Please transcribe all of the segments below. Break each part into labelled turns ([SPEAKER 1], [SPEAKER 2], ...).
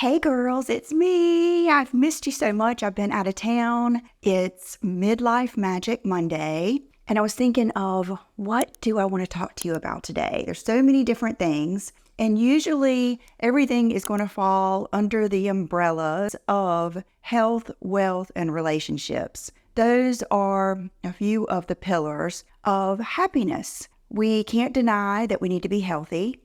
[SPEAKER 1] Hey girls, it's me. I've missed you so much. I've been out of town. It's Midlife Magic Monday, and I was thinking of what do I want to talk to you about today? There's so many different things, and usually everything is going to fall under the umbrellas of health, wealth, and relationships. Those are a few of the pillars of happiness. We can't deny that we need to be healthy.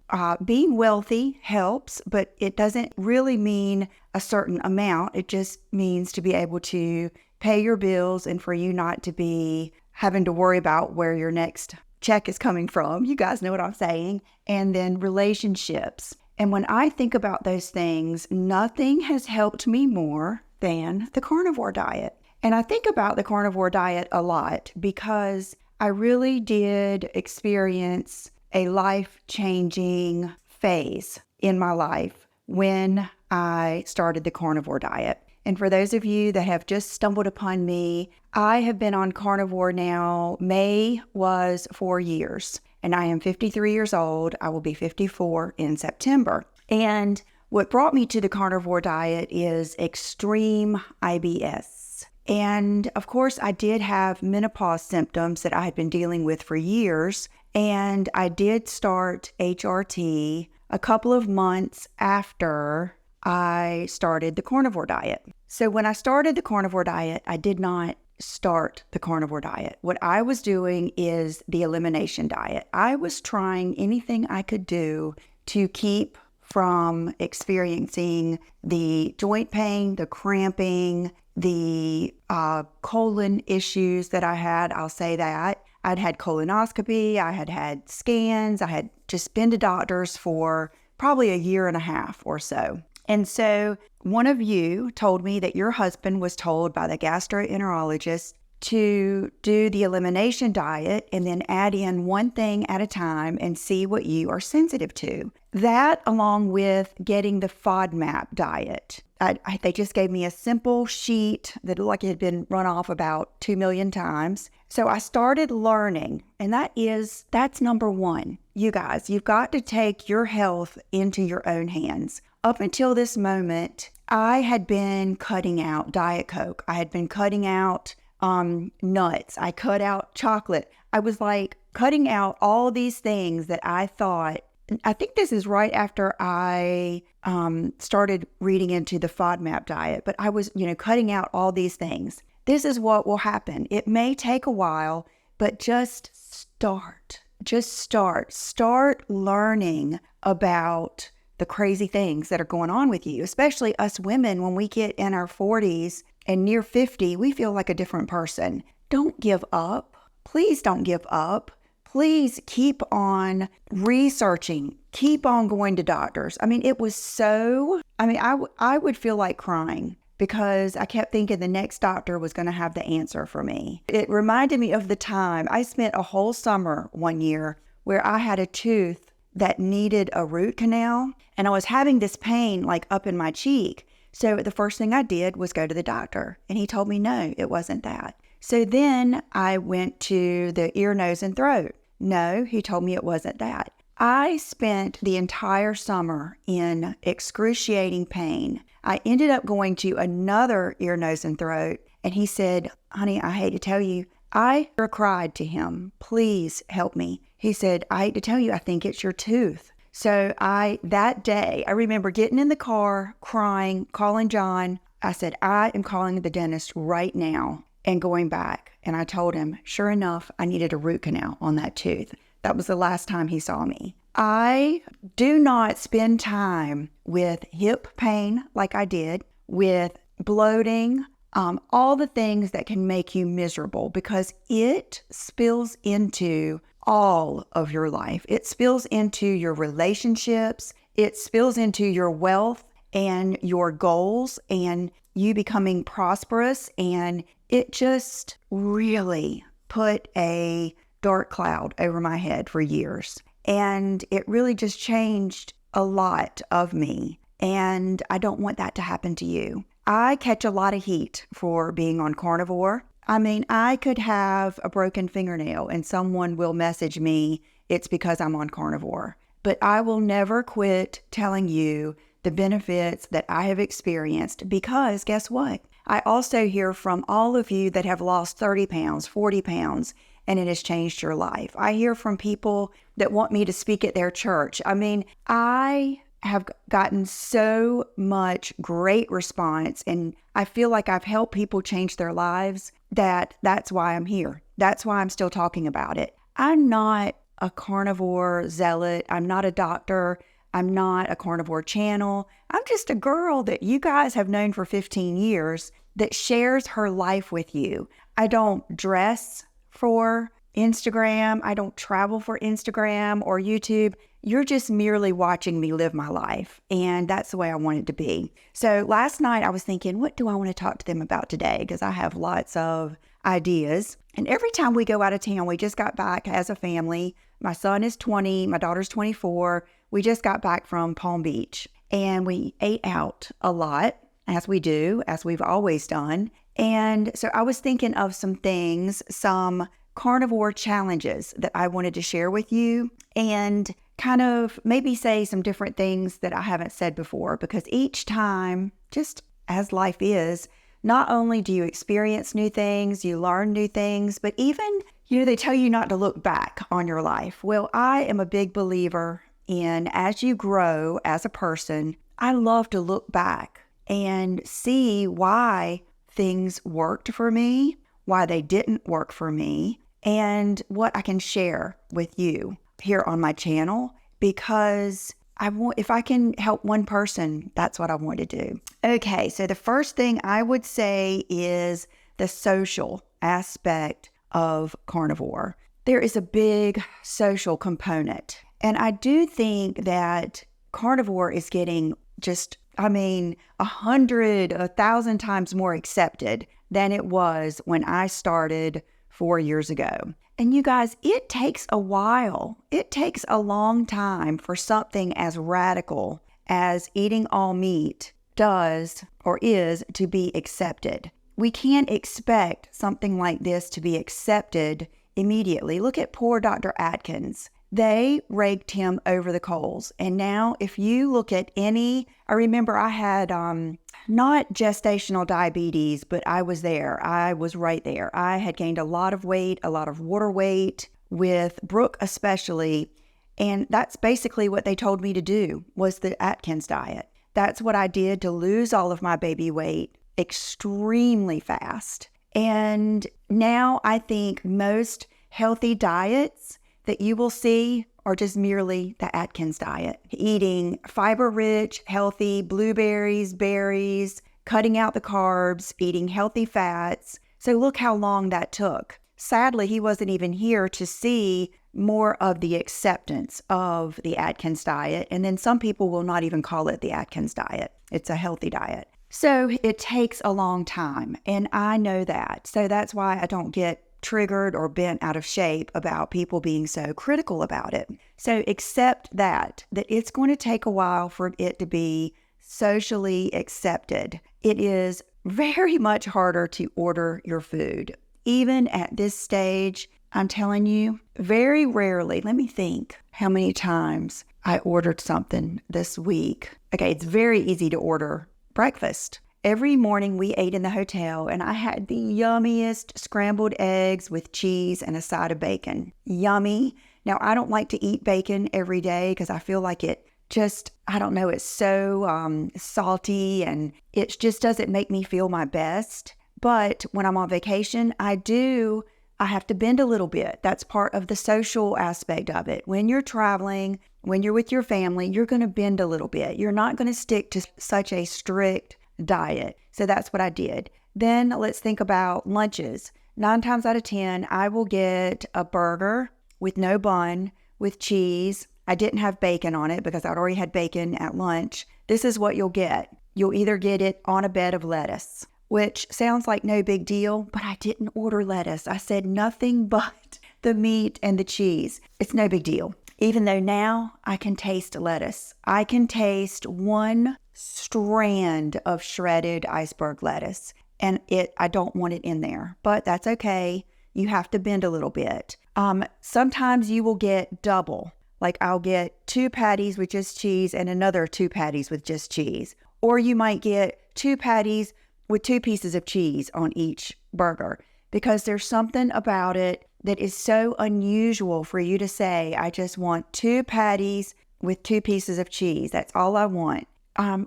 [SPEAKER 1] Being wealthy helps, but it doesn't really mean a certain amount. It just means to be able to pay your bills and for you not to be having to worry about where your next check is coming from. You guys know what I'm saying. And then relationships. And when I think about those things, nothing has helped me more than the carnivore diet. And I think about the carnivore diet a lot because I really did experience a life-changing phase in my life when I started the carnivore diet. And for those of you that have just stumbled upon me, I have been on carnivore now. May was 4 years, and I am 53 years old. I will be 54 in September. And what brought me to the carnivore diet is extreme IBS. And of course, I did have menopause symptoms that I had been dealing with for years. And I did start HRT a couple of months after I started the carnivore diet. So when I started the carnivore diet, I did not start the carnivore diet. What I was doing is the elimination diet. I was trying anything I could do to keep from experiencing the joint pain, the cramping, the colon issues that I had. I'll say that. I'd had colonoscopy, I had had scans, I had just been to doctors for probably a year and a half or so. And so one of you told me that your husband was told by the gastroenterologist to do the elimination diet and then add in one thing at a time and see what you are sensitive to. That, along with getting the FODMAP diet. They just gave me a simple sheet that looked like it had been run off about 2 million times. So I started learning, and that's number one. You guys, you've got to take your health into your own hands. Up until this moment, I had been cutting out Diet Coke. I had been cutting out nuts. I cut out chocolate. I was like cutting out all these things that I thought. I think this is right after I started reading into the FODMAP diet, but I was, cutting out all these things. This is what will happen. It may take a while, but just start. Start learning about the crazy things that are going on with you, especially us women. When we get in our 40s and near 50, we feel like a different person. Don't give up. Please don't give up. Please keep on researching, keep on going to doctors. I would feel like crying because I kept thinking the next doctor was going to have the answer for me. It reminded me of the time I spent a whole summer one year where I had a tooth that needed a root canal, and I was having this pain like up in my cheek. So the first thing I did was go to the doctor, and he told me, no, it wasn't that. So then I went to the ear, nose, and throat. No, he told me it wasn't that. I spent the entire summer in excruciating pain. I ended up going to another ear, nose, and throat, and he said, honey, I hate to tell you, I cried to him, please help me. He said, I hate to tell you, I think it's your tooth. So that day, I remember getting in the car, crying, calling John. I said, I am calling the dentist right now and going back. And I told him, sure enough, I needed a root canal on that tooth. That was the last time he saw me. I do not spend time with hip pain like I did, with bloating, all the things that can make you miserable, because it spills into all of your life. It spills into your relationships. It spills into your wealth and your goals and you becoming prosperous. And it just really put a dark cloud over my head for years. And it really just changed a lot of me. And I don't want that to happen to you. I catch a lot of heat for being on carnivore. I could have a broken fingernail and someone will message me, it's because I'm on carnivore. But I will never quit telling you the benefits that I have experienced because guess what? I also hear from all of you that have lost 30 pounds, 40 pounds, and it has changed your life. I hear from people that want me to speak at their church. I mean, I have gotten so much great response, and I feel like I've helped people change their lives that's why I'm here. That's why I'm still talking about it. I'm not a carnivore zealot. I'm not a doctor. I'm not a carnivore channel. I'm just a girl that you guys have known for 15 years that shares her life with you. I don't dress for Instagram. I don't travel for Instagram or YouTube. You're just merely watching me live my life. And that's the way I want it to be. So last night I was thinking, what do I want to talk to them about today? Because I have lots of ideas. And every time we go out of town, we just got back as a family. My son is 20, my daughter's 24. We just got back from Palm Beach and we ate out a lot, as we do, as we've always done. And so I was thinking of some things, some carnivore challenges that I wanted to share with you and kind of maybe say some different things that I haven't said before, because each time, just as life is, not only do you experience new things, you learn new things, but even, they tell you not to look back on your life. Well, I am a big believer in as you grow as a person, I love to look back and see why things worked for me, why they didn't work for me, and what I can share with you here on my channel, because if I can help one person, that's what I want to do. Okay, so the first thing I would say is the social aspect of carnivore. There is a big social component. And I do think that carnivore is getting 100, 1,000 times more accepted than it was when I started 4 years ago. And you guys, it takes a while. It takes a long time for something as radical as eating all meat does or is to be accepted. We can't expect something like this to be accepted immediately. Look at poor Dr. Atkins. They raked him over the coals. And now if you look at I remember I had not gestational diabetes, but I was there. I was right there. I had gained a lot of weight, a lot of water weight, with Brooke especially. And that's basically what they told me to do, was the Atkins diet. That's what I did to lose all of my baby weight extremely fast. And now I think most healthy diets that you will see are just merely the Atkins diet. Eating fiber-rich, healthy blueberries, berries, cutting out the carbs, eating healthy fats. So look how long that took. Sadly, he wasn't even here to see more of the acceptance of the Atkins diet. And then some people will not even call it the Atkins diet. It's a healthy diet. So it takes a long time, and I know that. So that's why I don't get triggered or bent out of shape about people being so critical about it. So accept that it's going to take a while for it to be socially accepted. It is very much harder to order your food. Even at this stage, I'm telling you, very rarely, let me think how many times I ordered something this week. Okay, it's very easy to order breakfast. Every morning we ate in the hotel and I had the yummiest scrambled eggs with cheese and a side of bacon. Yummy. Now, I don't like to eat bacon every day because I feel like it just, I don't know, it's so salty and it just doesn't make me feel my best. But when I'm on vacation, I have to bend a little bit. That's part of the social aspect of it. When you're traveling, when you're with your family, you're going to bend a little bit. You're not going to stick to such a strict diet. So that's what I did. Then let's think about lunches. 9 times out of 10, I will get a burger with no bun, with cheese. I didn't have bacon on it because I'd already had bacon at lunch. This is what you'll get. You'll either get it on a bed of lettuce, which sounds like no big deal, but I didn't order lettuce. I said nothing but the meat and the cheese. It's no big deal. Even though now I can taste lettuce. I can taste one strand of shredded iceberg lettuce, and I don't want it in there, but that's okay. You have to bend a little bit. Sometimes you will get double Like I'll get 2 patties with just cheese and another 2 patties with just cheese. Or you might get 2 patties with 2 pieces of cheese on each burger, because there's something about it that is so unusual for you to say, I just want 2 patties with 2 pieces of cheese. That's all I want.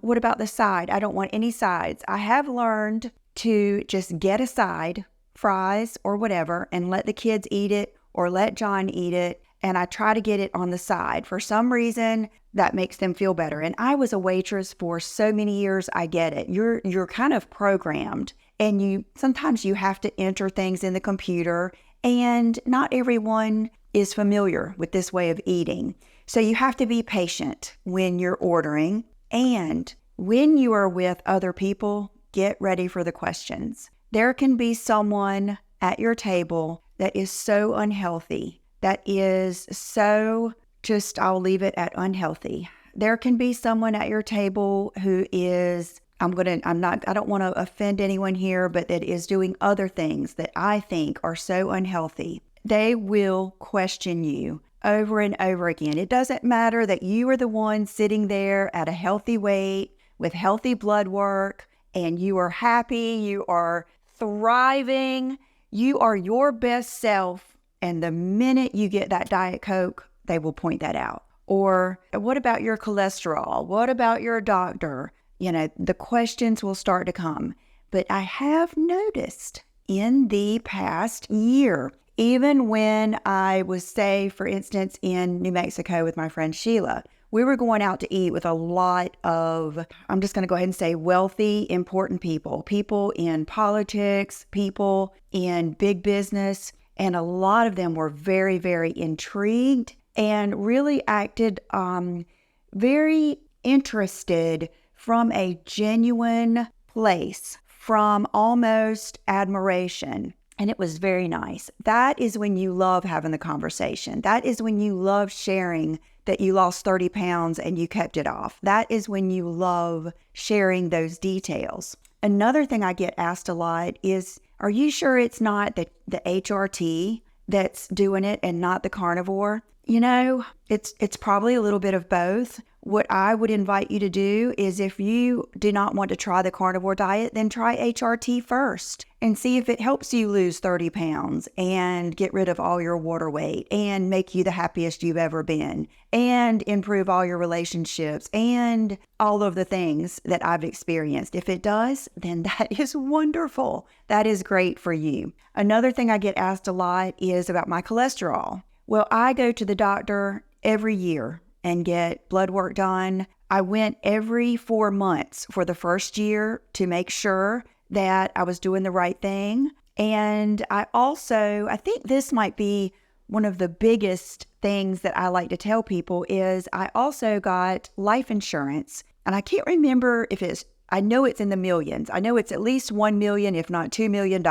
[SPEAKER 1] What about the side? I don't want any sides. I have learned to just get a side, fries or whatever, and let the kids eat it or let John eat it. And I try to get it on the side. For some reason, that makes them feel better. And I was a waitress for so many years. I get it. You're kind of programmed, and sometimes you have to enter things in the computer, and not everyone is familiar with this way of eating. So you have to be patient when you're ordering. And when you are with other people, get ready for the questions. There can be someone at your table that is so unhealthy, that is so I'll leave it at unhealthy. There can be someone at your table who is, I don't want to offend anyone here, but that is doing other things that I think are so unhealthy. They will question you over and over again. It doesn't matter that you are the one sitting there at a healthy weight with healthy blood work, and you are happy, you are thriving, you are your best self. And the minute you get that Diet Coke, they will point that out. Or what about your cholesterol? What about your doctor? The questions will start to come. But I have noticed in the past year, even when I was, say, for instance, in New Mexico with my friend Sheila, we were going out to eat with a lot of, I'm just going to go ahead and say, wealthy, important people in politics, people in big business. And a lot of them were very, very intrigued and really acted very interested from a genuine place, from almost admiration. And it was very nice. That is when you love having the conversation. That is when you love sharing that you lost 30 pounds and you kept it off. That is when you love sharing those details. Another thing I get asked a lot is, are you sure it's not the HRT that's doing it and not the carnivore? It's probably a little bit of both. What I would invite you to do is, if you do not want to try the carnivore diet, then try HRT first and see if it helps you lose 30 pounds and get rid of all your water weight and make you the happiest you've ever been and improve all your relationships and all of the things that I've experienced. If it does, then that is wonderful. That is great for you. Another thing I get asked a lot is about my cholesterol. Well, I go to the doctor every year and get blood work done. I went every 4 months for the first year to make sure that I was doing the right thing. And I think this might be one of the biggest things that I like to tell people is I also got life insurance. And I can't remember I know it's in the millions. I know it's at least $1 million, if not $2 million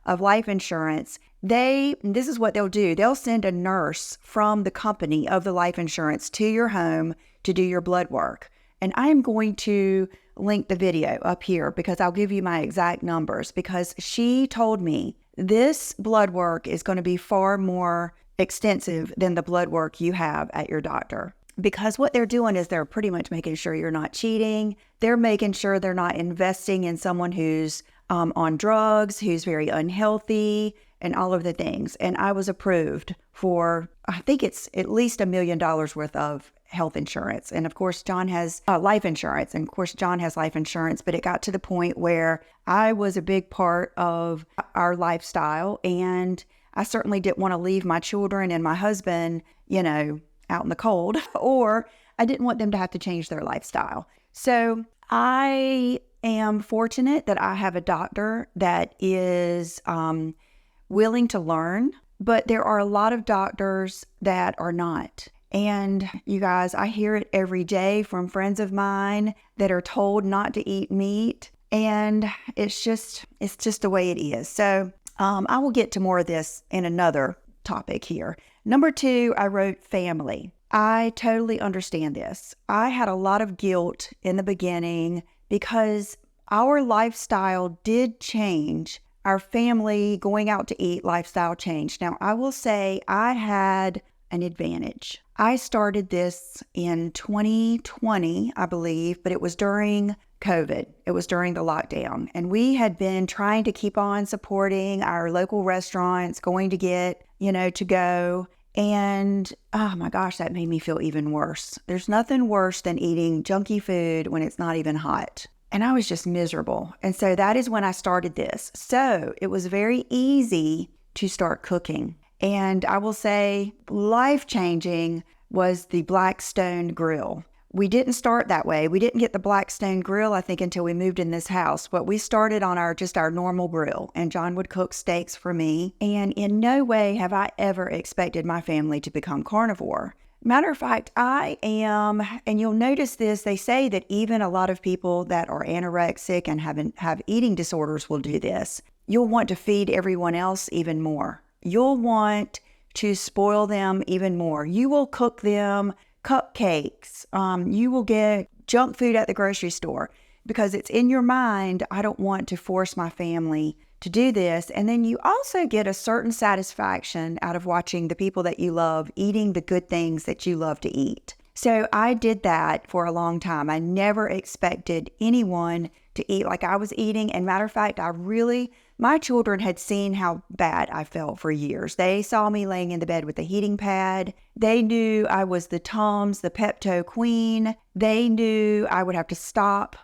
[SPEAKER 1] of life insurance. This is what they'll do. They'll send a nurse from the company of the life insurance to your home to do your blood work. And I am going to link the video up here because I'll give you my exact numbers, because she told me this blood work is going to be far more extensive than the blood work you have at your doctor. Because what they're doing is they're pretty much making sure you're not cheating. They're making sure they're not investing in someone who's on drugs, who's very unhealthy, and all of the things. And I was approved for, I think it's at least $1 million worth of health insurance. And of course, John has life insurance. And of course, John has life insurance. But it got to the point where I was a big part of our lifestyle. And I certainly didn't want to leave my children and my husband, out in the cold, or I didn't want them to have to change their lifestyle. So I am fortunate that I have a doctor that is willing to learn, but there are a lot of doctors that are not. And you guys, I hear it every day from friends of mine that are told not to eat meat. And it's just the way it is. So I will get to more of this in another topic here. Number 2, I wrote family. I totally understand this. I had a lot of guilt in the beginning because our lifestyle did change. Our family going out to eat lifestyle changed. Now, I will say I had an advantage. I started this in 2020, I believe, but it was during COVID. It was during the lockdown. And we had been trying to keep on supporting our local restaurants, going to get, to go. And oh my gosh, that made me feel even worse. There's nothing worse than eating junky food when it's not even hot. And I was just miserable. And so that is when I started this. So it was very easy to start cooking. And I will say life-changing was the Blackstone grill. We didn't start that way. We didn't get the Blackstone grill, I think, until we moved in this house. But we started on our normal grill, and John would cook steaks for me. And in no way have I ever expected my family to become carnivore. Matter of fact, I am, and you'll notice this, they say that even a lot of people that are anorexic and have eating disorders will do this. You'll want to feed everyone else even more. You'll want to spoil them even more. You will cook them cupcakes. You will get junk food at the grocery store because it's in your mind, I don't want to force my family to do this. And then you also get a certain satisfaction out of watching the people that you love eating the good things that you love to eat. So I did that for a long time. I never expected anyone to eat like I was eating. And matter of fact, my children had seen how bad I felt for years. They saw me laying in the bed with a heating pad. They knew I was the Tums, the Pepto queen. They knew I would have to stop,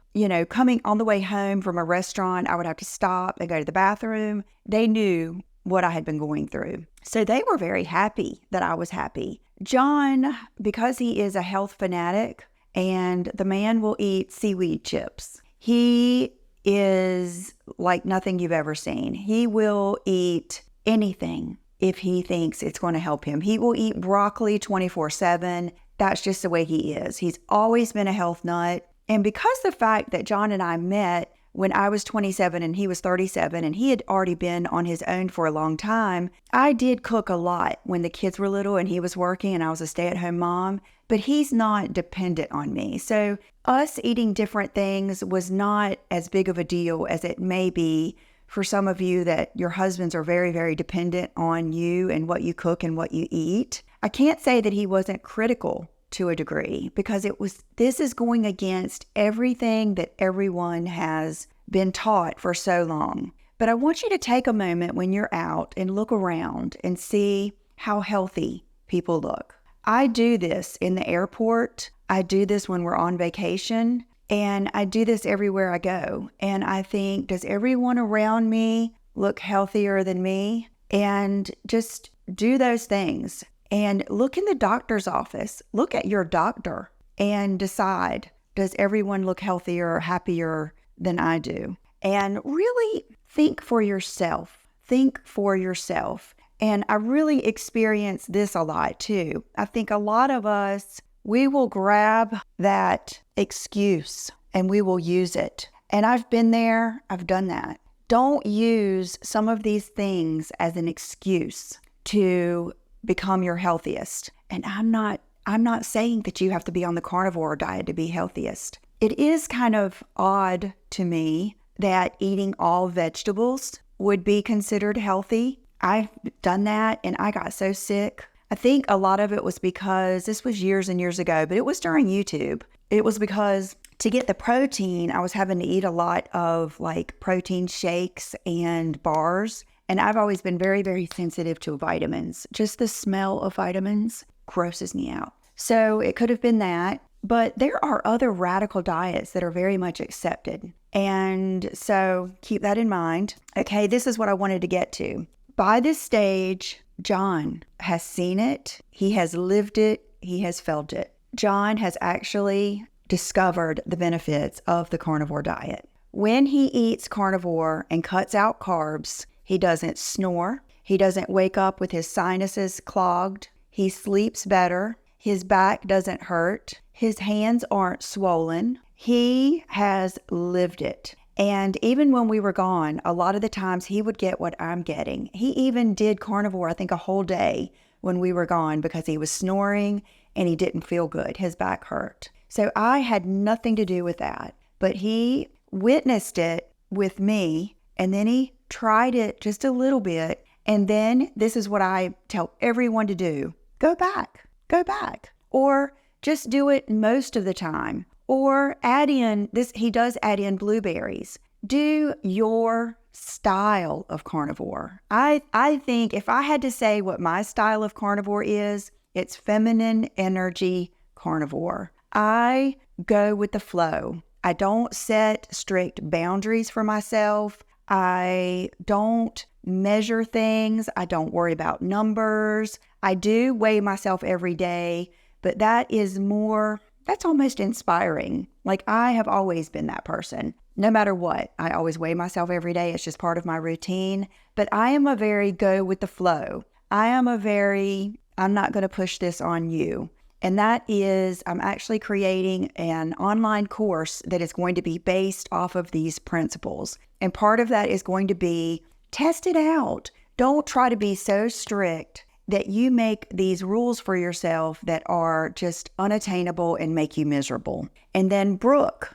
[SPEAKER 1] coming on the way home from a restaurant, I would have to stop and go to the bathroom. They knew what I had been going through. So they were very happy that I was happy. John, because he is a health fanatic and the man will eat seaweed chips, he is like nothing you've ever seen. He will eat anything if he thinks it's going to help him. He will eat broccoli 24/7. That's just the way he is. He's always been a health nut. And because the fact that John and I met when I was 27 and he was 37 and he had already been on his own for a long time, I did cook a lot when the kids were little and he was working and I was a stay-at-home mom, but he's not dependent on me. So us eating different things was not as big of a deal as it may be for some of you that your husbands are very, very dependent on you and what you cook and what you eat. I can't say that he wasn't critical to a degree because this is going against everything that everyone has been taught for so long. But I want you to take a moment when you're out and look around and see how healthy people look. I do this in the airport. I do this when we're on vacation. And I do this everywhere I go. And I think, does everyone around me look healthier than me? And just do those things. And look in the doctor's office. Look at your doctor and decide, does everyone look healthier or happier than I do? And really think for yourself. Think for yourself. And I really experience this a lot too. I think a lot of us, we will grab that excuse and we will use it. And I've been there. I've done that. Don't use some of these things as an excuse to become your healthiest. And I'm not saying that you have to be on the carnivore diet to be healthiest. It is kind of odd to me that eating all vegetables would be considered healthy. I've done that and I got so sick. I think a lot of it was because this was years and years ago, but it was during YouTube. It was because to get the protein, I was having to eat a lot of like protein shakes and bars. And I've always been very, very sensitive to vitamins. Just the smell of vitamins grosses me out. So it could have been that. But there are other radical diets that are very much accepted. And so keep that in mind. Okay, this is what I wanted to get to. By this stage, John has seen it. He has lived it. He has felt it. John has actually discovered the benefits of the carnivore diet. When he eats carnivore and cuts out carbs, he doesn't snore. He doesn't wake up with his sinuses clogged. He sleeps better. His back doesn't hurt. His hands aren't swollen. He has lived it. And even when we were gone, a lot of the times he would get what I'm getting. He even did carnivore, I think, a whole day when we were gone because he was snoring and he didn't feel good. His back hurt. So I had nothing to do with that. But he witnessed it with me, and then he tried it just a little bit. And then this is what I tell everyone to do. Go back. go back. Or just do it most of the time. Or add in this, he does add in blueberries. Do your style of carnivore. I think if I had to say what my style of carnivore is, it's feminine energy carnivore. I go with the flow. I don't set strict boundaries for myself. I don't measure things. I don't worry about numbers. I do weigh myself every day, but that's almost inspiring. Like, I have always been that person. No matter what, I always weigh myself every day. It's just part of my routine. But I am a very go with the flow. I'm not going to push this on you. And that is, I'm actually creating an online course that is going to be based off of these principles. And part of that is going to be, test it out. Don't try to be so strict that you make these rules for yourself that are just unattainable and make you miserable. And then Brooke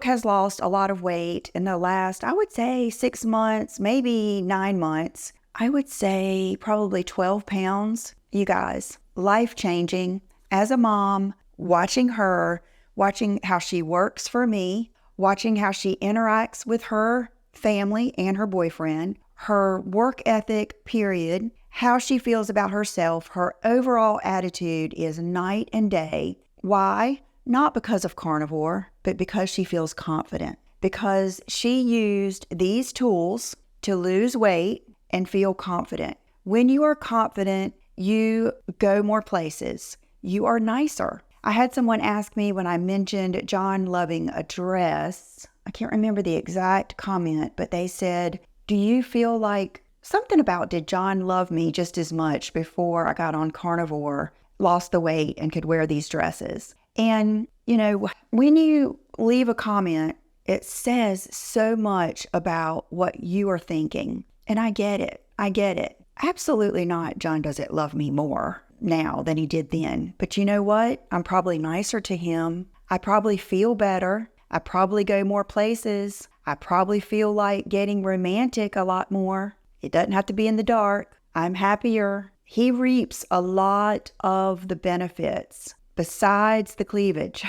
[SPEAKER 1] has lost a lot of weight in the last, I would say 6 months, maybe 9 months. I would say probably 12 pounds. You guys, life-changing. As a mom, watching how she works for me, watching how she interacts with her family and her boyfriend, her work ethic, period, how she feels about herself, her overall attitude is night and day. Why? Not because of carnivore, but because she feels confident. Because she used these tools to lose weight and feel confident. When you are confident, you go more places. You are nicer. I had someone ask me when I mentioned John loving a dress. I can't remember the exact comment, but they said, do you feel like something about, did John love me just as much before I got on carnivore, lost the weight, and could wear these dresses? And, when you leave a comment, it says so much about what you are thinking. And I get it. Absolutely not. John doesn't love me more now than he did then. But you know what? I'm probably nicer to him. I probably feel better. I probably go more places. I probably feel like getting romantic a lot more. It doesn't have to be in the dark. I'm happier. He reaps a lot of the benefits besides the cleavage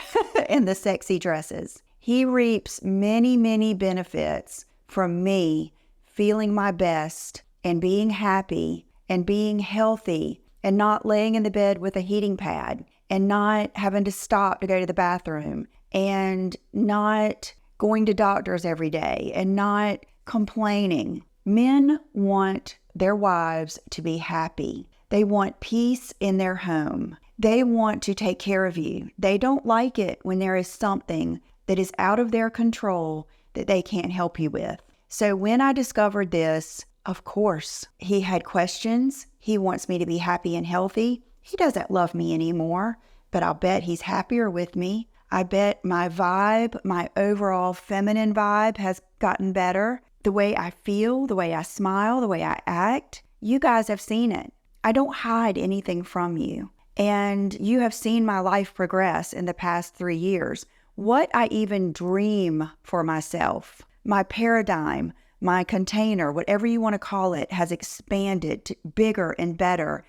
[SPEAKER 1] and the sexy dresses. He reaps many, many benefits from me feeling my best and being happy and being healthy and not laying in the bed with a heating pad and not having to stop to go to the bathroom and not going to doctors every day and not complaining. Men want their wives to be happy. They want peace in their home. They want to take care of you. They don't like it when there is something that is out of their control that they can't help you with. So when I discovered this, of course, he had questions. He wants me to be happy and healthy. He doesn't love me anymore, but I'll bet he's happier with me. I bet my vibe, my overall feminine vibe has gotten better. The way I feel, the way I smile, the way I act, you guys have seen it. I don't hide anything from you. And you have seen my life progress in the past 3 years. What I even dream for myself, my paradigm, my container, whatever you want to call it, has expanded to bigger and better.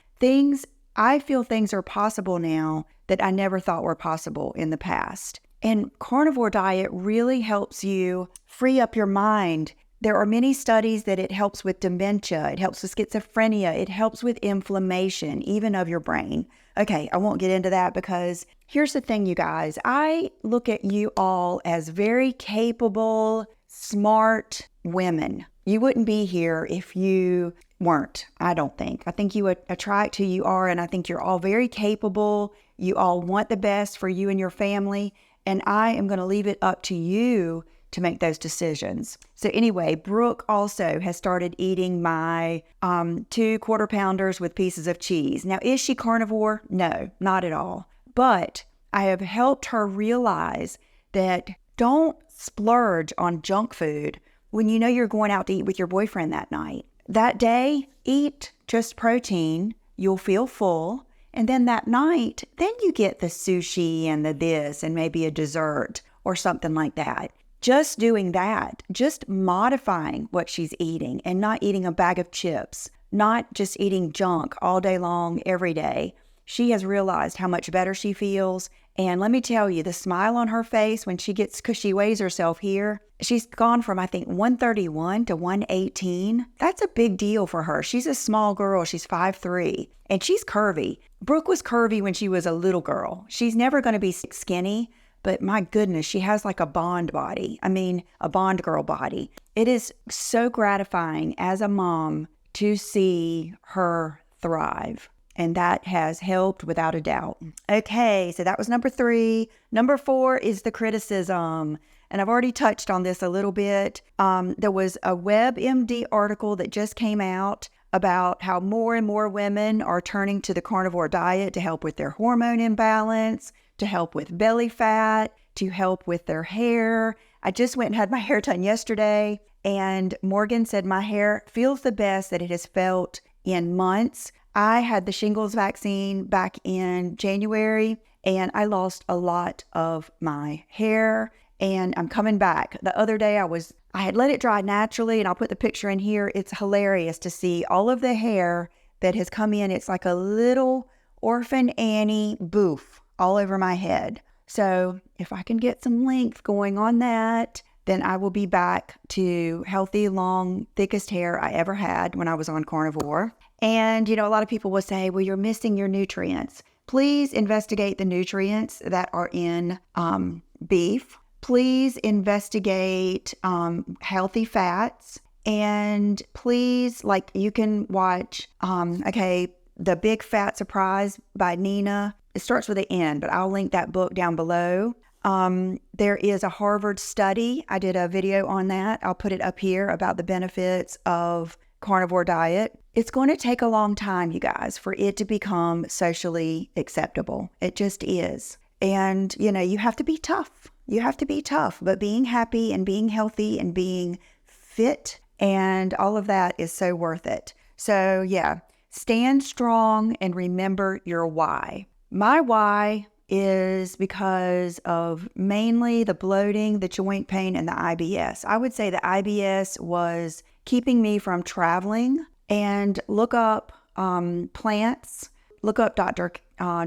[SPEAKER 1] I feel things are possible now that I never thought were possible in the past. And carnivore diet really helps you free up your mind. There are many studies that it helps with dementia, it helps with schizophrenia, it helps with inflammation, even of your brain. Okay, I won't get into that because here's the thing, you guys. I look at you all as very capable, smart women. You wouldn't be here if you weren't, I don't think. I think you attract who you are, and I think you're all very capable. You all want the best for you and your family, and I am going to leave it up to you to make those decisions. So anyway, Brooke also has started eating my 2 quarter pounders with pieces of cheese. Now, is she carnivore? No, not at all. But I have helped her realize that don't splurge on junk food when you know you're going out to eat with your boyfriend that night. That day, eat just protein. You'll feel full. And then that night, then you get the sushi and the this and maybe a dessert or something like that. Just doing that, just modifying what she's eating and not eating a bag of chips, not just eating junk all day long, every day. she has realized how much better she feels. And let me tell you, the smile on her face when she gets, because she weighs herself here, she's gone from, I think, 131 to 118. That's a big deal for her. She's a small girl. She's 5'3", and she's curvy. Brooke was curvy when she was a little girl. She's never going to be skinny, but my goodness, she has like a Bond body. I mean, a Bond girl body. It is so gratifying as a mom to see her thrive. And that has helped without a doubt. Okay, so that was number 3. Number 4 is the criticism. And I've already touched on this a little bit. There was a WebMD article that just came out about how more and more women are turning to the carnivore diet to help with their hormone imbalance, to help with belly fat, to help with their hair. I just went and had my hair done yesterday, and Morgan said my hair feels the best that it has felt in months. I had the shingles vaccine back in January, and I lost a lot of my hair, and I'm coming back. The other day I had let it dry naturally, and I'll put the picture in here. It's hilarious to see all of the hair that has come in. It's like a little Orphan Annie boof all over my head. So if I can get some length going on that, then I will be back to healthy, long, thickest hair I ever had when I was on carnivore. And, a lot of people will say, well, you're missing your nutrients. Please investigate the nutrients that are in beef. Please investigate healthy fats. And please, you can watch, The Big Fat Surprise by Nina. It starts with an N, but I'll link that book down below. There is a Harvard study. I did a video on that. I'll put it up here about the benefits of carnivore diet. It's going to take a long time, you guys, for it to become socially acceptable. It just is. And, you have to be tough. You have to be tough, but being happy and being healthy and being fit and all of that is so worth it. So yeah, stand strong and remember your why. My why is because of mainly the bloating, the joint pain, and the IBS. I would say the IBS was keeping me from traveling. And look up plants. Look up Dr.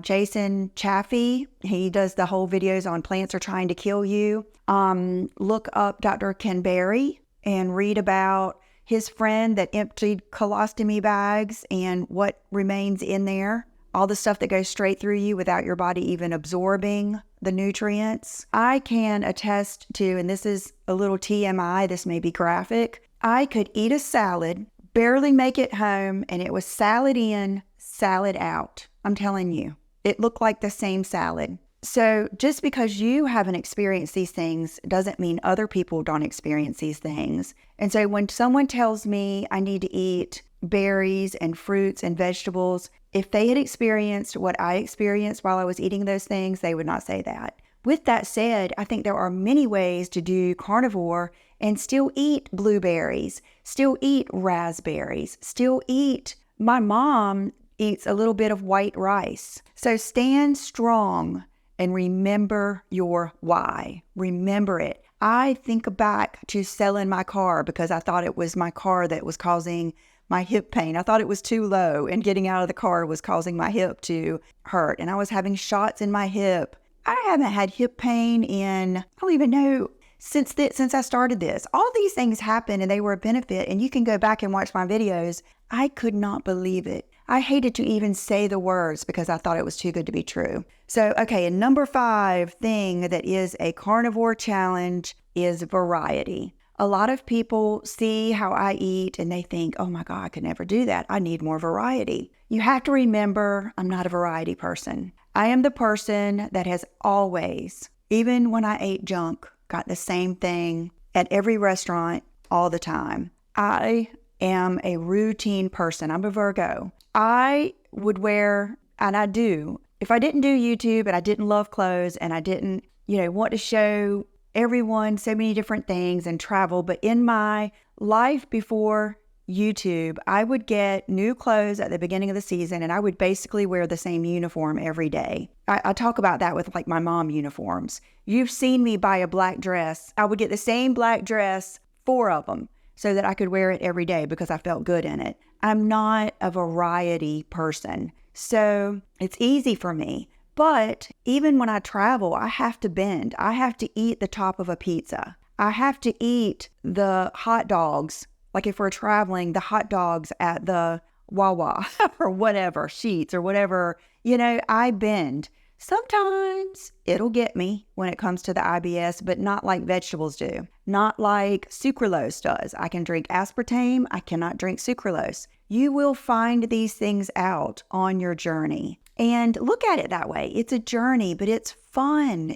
[SPEAKER 1] Jason Chaffee. He does the whole videos on plants are trying to kill you. Look up Dr. Ken Berry and read about his friend that emptied colostomy bags and what remains in there. All the stuff that goes straight through you without your body even absorbing the nutrients. I can attest to, and this is a little TMI, this may be graphic, I could eat a salad, barely make it home, and it was salad in, salad out. I'm telling you, it looked like the same salad. So just because you haven't experienced these things doesn't mean other people don't experience these things. And so when someone tells me I need to eat berries and fruits and vegetables, if they had experienced what I experienced while I was eating those things, they would not say that. With that said, I think there are many ways to do carnivore and still eat blueberries, still eat raspberries, still eat. My mom eats a little bit of white rice. So stand strong and remember your why. Remember it. I think back to selling my car because I thought it was my car that was causing my hip pain. I thought it was too low, and getting out of the car was causing my hip to hurt. And I was having shots in my hip. I haven't had hip pain in, I don't even know, since I started this. All these things happened and they were a benefit, and you can go back and watch my videos. I could not believe it. I hated to even say the words because I thought it was too good to be true. So, okay, and number 5 thing that is a carnivore challenge is variety. A lot of people see how I eat and they think, oh my God, I could never do that. I need more variety. You have to remember, I'm not a variety person. I am the person that has always, even when I ate junk, got the same thing at every restaurant all the time. I am a routine person. I'm a Virgo. I would wear, and I do, if I didn't do YouTube and I didn't love clothes and I didn't, want to show everyone so many different things and travel, but in my life before YouTube, I would get new clothes at the beginning of the season and I would basically wear the same uniform every day. I talk about that with like my mom uniforms. You've seen me buy a black dress. I would get the same black dress, 4 of them, so that I could wear it every day because I felt good in it. I'm not a variety person. So it's easy for me. But even when I travel, I have to bend. I have to eat the top of a pizza. I have to eat the hot dogs. Like if we're traveling, the hot dogs at the Wawa or whatever, Sheets or whatever, I bend. Sometimes it'll get me when it comes to the IBS, but not like vegetables do. Not like sucralose does. I can drink aspartame. I cannot drink sucralose. You will find these things out on your journey. And look at it that way. It's a journey, but it's fun.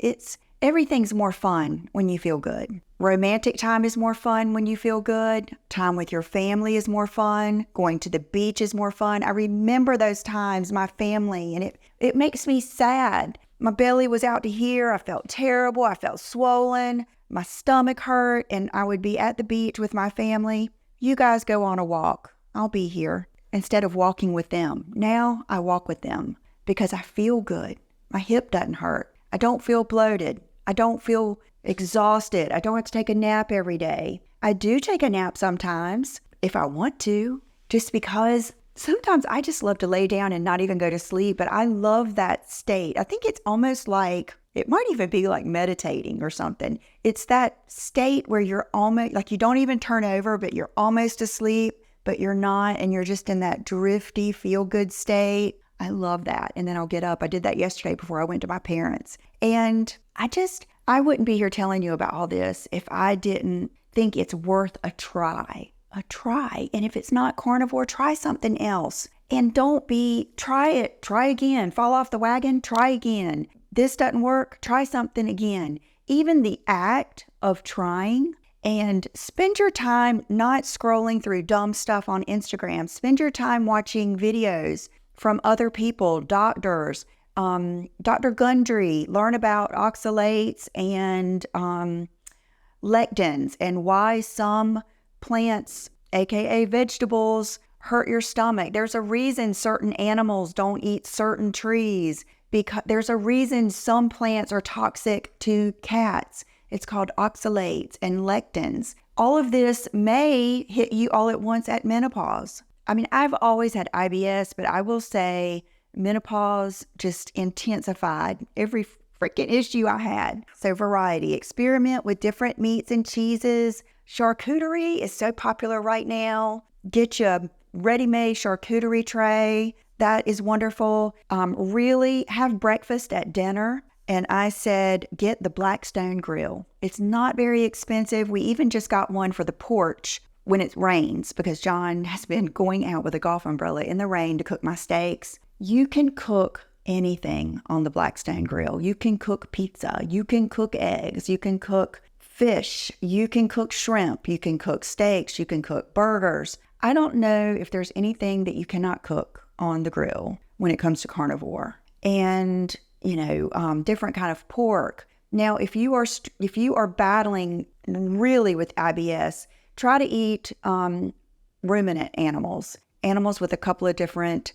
[SPEAKER 1] Everything's more fun when you feel good. Romantic time is more fun when you feel good. Time with your family is more fun. Going to the beach is more fun. I remember those times, my family, and it makes me sad. My belly was out to here. I felt terrible. I felt swollen. My stomach hurt, and I would be at the beach with my family. You guys go on a walk. I'll be here instead of walking with them. Now I walk with them because I feel good. My hip doesn't hurt. I don't feel bloated. I don't feel exhausted. I don't have to take a nap every day. I do take a nap sometimes if I want to, just because sometimes I just love to lay down and not even go to sleep, but I love that state. I think it's almost like, it might even be like meditating or something. It's that state where you're almost, like you don't even turn over, but you're almost asleep, but you're not, and you're just in that drifty, feel-good state. I love that. And then I'll get up. I did that yesterday before I went to my parents. And I wouldn't be here telling you about all this if I didn't think it's worth a try. A try. And if it's not carnivore, try something else. And try it. Try again. Fall off the wagon. Try again. This doesn't work. Try something again. Even the act of trying, and spend your time not scrolling through dumb stuff on Instagram. Spend your time watching videos from other people, doctors, Dr. Gundry. Learn about oxalates and lectins and why some plants, aka vegetables, hurt your stomach. There's a reason certain animals don't eat certain trees, because there's a reason some plants are toxic to cats. It's called oxalates and lectins. All of this may hit you all at once at menopause. I mean, I've always had IBS, but I will say menopause just intensified every freaking issue I had. So variety, experiment with different meats and cheeses. Charcuterie is so popular right now. Get you a ready-made charcuterie tray. That is wonderful. Really have breakfast at dinner. And I said, get the Blackstone grill. It's not very expensive. We even just got one for the porch when it rains, because John has been going out with a golf umbrella in the rain to cook my steaks. You can cook anything on the Blackstone grill. You can cook pizza. You can cook eggs. You can cook fish. You can cook shrimp. You can cook steaks. You can cook burgers. I don't know if there's anything that you cannot cook on the grill when it comes to carnivore. And different kind of pork. Now, if you are battling really with IBS, try to eat ruminant animals with a couple of different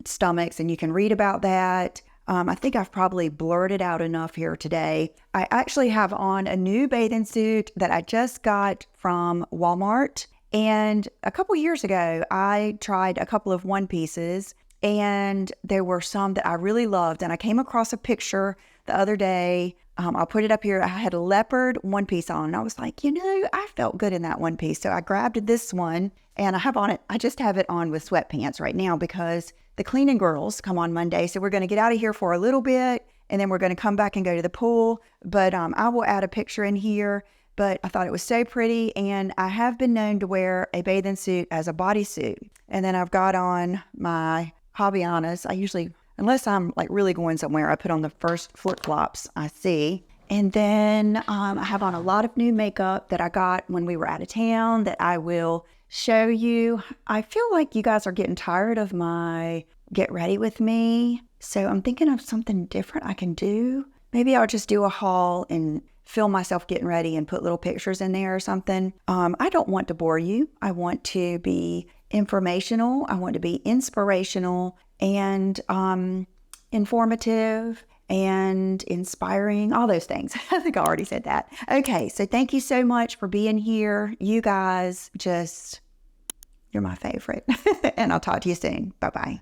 [SPEAKER 1] stomachs, and you can read about that. I think I've probably blurted out enough here today. I actually have on a new bathing suit that I just got from Walmart, and a couple years ago, I tried a couple of one pieces. And there were some that I really loved. And I came across a picture the other day. I'll put it up here. I had a leopard one piece on. And I was like, I felt good in that one piece. So I grabbed this one and I just have it on with sweatpants right now because the cleaning girls come on Monday. So we're going to get out of here for a little bit. And then we're going to come back and go to the pool. But I will add a picture in here. But I thought it was so pretty. And I have been known to wear a bathing suit as a bodysuit. And then I've got on my Havaianas. I usually, unless I'm like really going somewhere, I put on the first flip-flops I see. And then I have on a lot of new makeup that I got when we were out of town that I will show you. I feel like you guys are getting tired of my get ready with me. So I'm thinking of something different I can do. Maybe I'll just do a haul and film myself getting ready and put little pictures in there or something. I don't want to bore you. I want to be informational. I want to be inspirational and informative and inspiring, all those things. I think I already said that. Okay, so thank you so much for being here. You guys you're my favorite. And I'll talk to you soon. Bye-bye.